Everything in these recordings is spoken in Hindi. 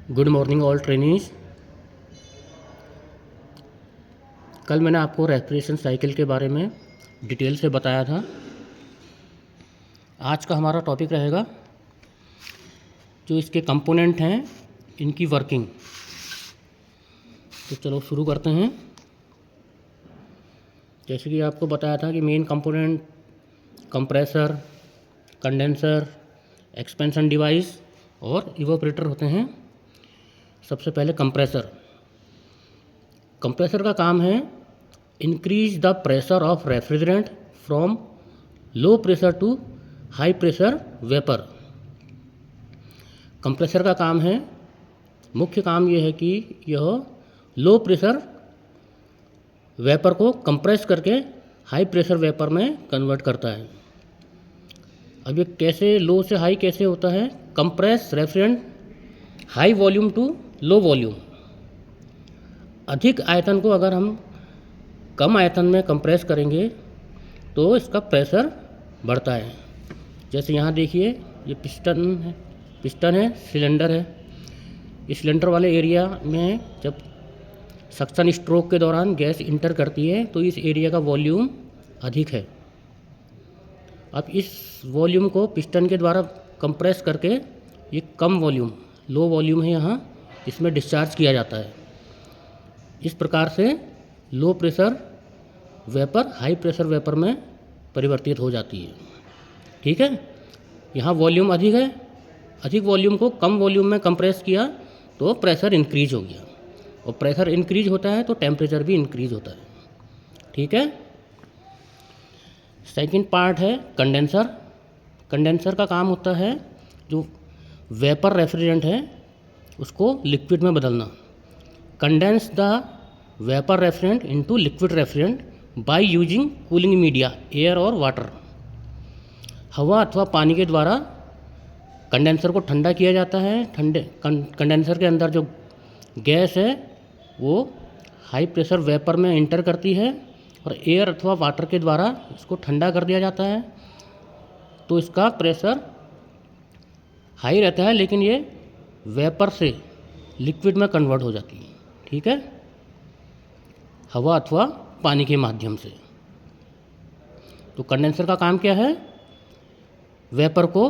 Good morning all trainees. कल मैंने आपको रेस्पिरेशन साइकिल के बारे में डिटेल से बताया था। आज का हमारा टॉपिक रहेगा जो इसके कंपोनेंट हैं, इनकी वर्किंग। तो चलो शुरू करते हैं। जैसे कि आपको बताया था कि main component compressor, condenser, expansion device और इवोपरेटर होते हैं। सबसे पहले कंप्रेसर का काम है increase the pressure of refrigerant from low pressure to high pressure vapour. Compressor का काम है, मुख्य काम यह है कि यह लो प्रेशर वेपर को कंप्रेस करके हाई प्रेशर वेपर में कन्वर्ट करता है। अब ये कैसे लो से हाई कैसे होता है? Compress refrigerant high volume to low volume. अधिक आयतन को अगर हम कम आयतन में कंप्रेस करेंगे तो इसका प्रेशर बढ़ता है। जैसे यहाँ देखिए, ये पिस्टन है, सिलेंडर है। इस सिलेंडर वाले एरिया में जब सक्शन स्ट्रोक के दौरान गैस इंटर करती है तो इस एरिया का वॉल्यूम अधिक है। अब इस वॉल्यूम को पिस्टन के द्वारा कंप्रेस करके ये कम वॉल्यूम, लो वॉल्यूम है यहाँ, इसमें डिस्चार्ज किया जाता है। इस प्रकार से low pressure vapour high pressure vapour में परिवर्तित हो जाती है। ठीक है, यहाँ वॉल्यूम अधिक है, अधिक वॉल्यूम को कम वॉल्यूम में कंप्रेस किया तो प्रेशर इंक्रीज हो गया, और प्रेशर इंक्रीज होता है तो टेम्परेचर भी इंक्रीज होता है। ठीक है। सेकंड पार्ट है कंडेंसर। कंडेंसर का काम होता है जो वेपर रेफ्रिजरेंट है उसको लिक्विड में बदलना। Condense the vapour refrigerant into liquid refrigerant by using cooling media, air और वाटर। हवा अथवा पानी के द्वारा कंडेंसर को ठंडा किया जाता है। कंडेंसर के अंदर जो गैस है वो हाई प्रेशर वेपर में इंटर करती है और एयर अथवा वाटर के द्वारा इसको ठंडा कर दिया जाता है। तो इसका प्रेशर हाई रहता है, लेकिन ये वेपर से लिक्विड में कन्वर्ट हो जाती है। ठीक है, हवा अथवा पानी के माध्यम से। तो कंडेंसर का काम क्या है? वेपर को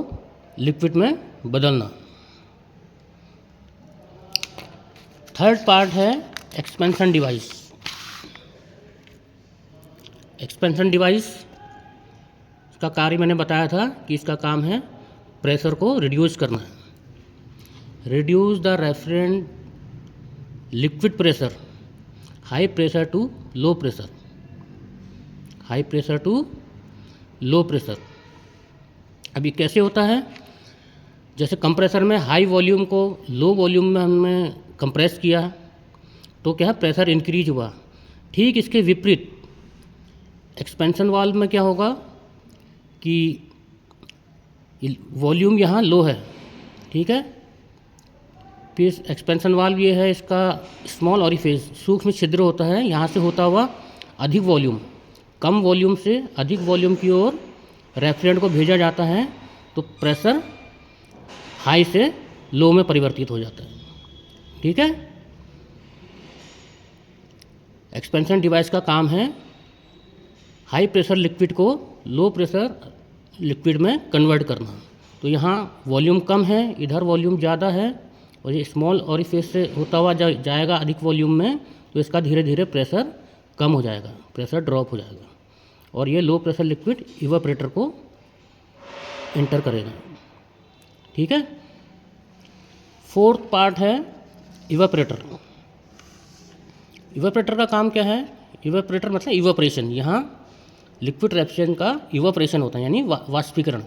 लिक्विड में बदलना। थर्ड पार्ट है एक्सपेंशन डिवाइस। एक्सपेंशन डिवाइस का कार्य मैंने बताया था कि इसका काम है प्रेशर को रिड्यूस करना है। Reduce the refrigerant liquid pressure high pressure to low pressure, high pressure to low pressure. अब ये कैसे होता है? जैसे कंप्रेसर में हाई वॉल्यूम को लो वॉल्यूम में हमने कंप्रेस किया तो क्या है, प्रेशर इंक्रीज हुआ। ठीक इसके विपरीत एक्सपेंशन वाल्व में क्या होगा कि वॉल्यूम यहाँ लो है। ठीक है, फिर एक्सपेंशन वाल्व ये है, इसका स्मॉल ऑरिफिस, सूक्ष्म छिद्र होता है, यहाँ से होता हुआ अधिक वॉल्यूम, कम वॉल्यूम से अधिक वॉल्यूम की ओर रेफ्रिजरेंट को भेजा जाता है, तो प्रेशर हाई से लो में परिवर्तित हो जाता है। ठीक है, एक्सपेंशन डिवाइस का काम है हाई प्रेशर लिक्विड को लो प्रेशर लिक्विड में कन्वर्ट करना। तो यहाँ वॉल्यूम कम है, इधर वॉल्यूम ज़्यादा है, और ये स्मॉल ऑरिफिस से होता हुआ जाएगा अधिक वॉल्यूम में, तो इसका धीरे धीरे प्रेशर कम हो जाएगा, प्रेशर ड्रॉप हो जाएगा, और ये लो प्रेशर लिक्विड इवापोरेटर को इंटर करेगा। ठीक है। फोर्थ पार्ट है इवापोरेटर। इवापोरेटर का काम क्या है? इवापोरेटर मतलब इवापोरेशन। यहाँ लिक्विड रेफ्रिजरेंट का इवापोरेशन होता है, यानी वाष्पीकरण।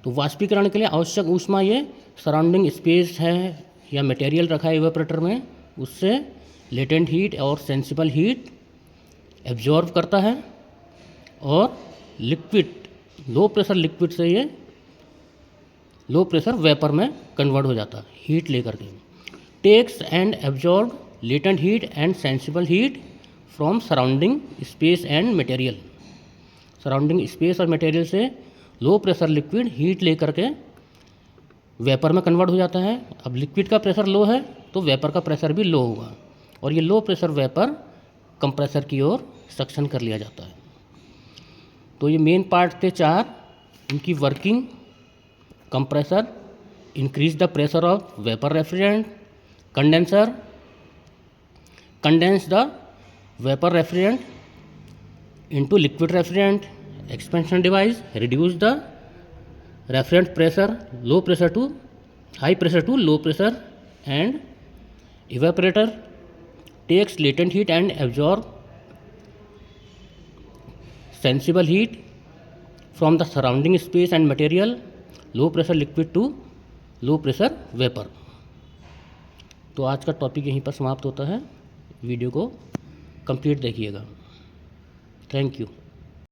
तो वाष्पीकरण के लिए आवश्यक ऊष्मा ये सराउंडिंग स्पेस है या मटेरियल रखा है इवापोरेटर में, उससे लेटेंट हीट और सेंसिबल हीट एब्जॉर्ब करता है, और लिक्विड लो प्रेशर लिक्विड से ये लो प्रेशर वेपर में कन्वर्ट हो जाता है हीट लेकर के। Takes and absorb latent heat and sensible heat from surrounding space and material. Surrounding space और मटेरियल से लो प्रेशर लिक्विड हीट लेकर के वेपर में कन्वर्ट हो जाता है। अब लिक्विड का प्रेशर लो है तो वेपर का प्रेशर भी लो होगा और ये लो प्रेशर वेपर कंप्रेसर की ओर सक्शन कर लिया जाता है। तो ये मेन पार्ट थे 4, इनकी working. Compressor increase the pressure of vapour refrigerant, condenser condense the vapour refrigerant into liquid refrigerant, expansion device reduce the refrigerant pressure low pressure to high pressure to low pressure, and evaporator takes latent heat and absorb sensible heat from the surrounding space and material, low pressure liquid to low pressure vapor। तो आज का टॉपिक यहीं पर समाप्त होता है। वीडियो को कंप्लीट देखिएगा। Thank you.